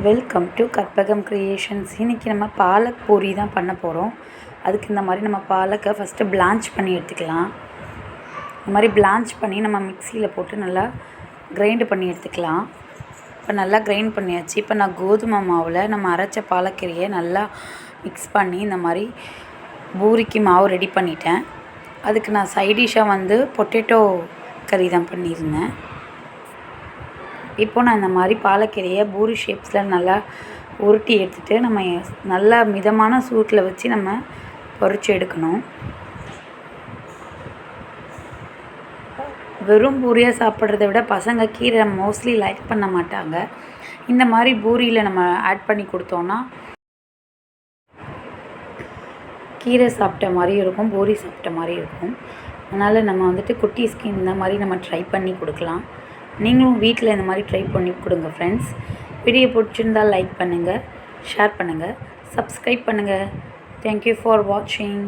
Welcome to Karpagam creations. இன்றைக்கி நம்ம பாலக் பூரி தான் பண்ண போகிறோம். அதுக்கு இந்த மாதிரி நம்ம பாலக்கை ஃபஸ்ட்டு பிளான்ச் பண்ணி எடுத்துக்கலாம். இந்த மாதிரி பிளான்ச் பண்ணி நம்ம மிக்சியில் போட்டு நல்லா கிரைண்டு பண்ணி எடுத்துக்கலாம். இப்போ நல்லா கிரைண்ட் பண்ணியாச்சு. இப்போ நான் கோதுமை மாவில் நம்ம அரைச்ச பாலக்கீரையை நல்லா மிக்ஸ் பண்ணி இந்த மாதிரி பூரிக்கு மாவு ரெடி பண்ணிட்டேன். அதுக்கு நான் சைடிஷ்ஷாக பொட்டேட்டோ கறி தான் பண்ணியிருந்தேன். இப்போ நான் இந்த மாதிரி பாலக்கீரையை பூரி ஷேப்ஸில் நல்லா உருட்டி எடுத்துகிட்டு நம்ம நல்லா மிதமான சூட்டில் வச்சு நம்ம பொரிச்சு எடுக்கணும். வெறும் பூரியாக சாப்பிட்றத விட பசங்க கீரை மோஸ்ட்லி லைக் பண்ண மாட்டாங்க. இந்த மாதிரி பூரியில் நம்ம ஆட் பண்ணி கொடுத்தோன்னா கீரை சாப்பிட்ட மாதிரி இருக்கும், பூரி சாப்பிட்ட மாதிரி இருக்கும். அதனால் நம்ம குட்டீஸ்க்கு இந்த மாதிரி நம்ம ட்ரை பண்ணி கொடுக்கலாம். நீங்களும் வீட்டில் இந்த மாதிரி ட்ரை பண்ணி கொடுங்க ஃப்ரெண்ட்ஸ். வீடியோ பிடிச்சிருந்தால் லைக் பண்ணுங்கள், ஷேர் பண்ணுங்கள், சப்ஸ்கிரைப் பண்ணுங்கள். தேங்க்யூ ஃபார் வாட்சிங்.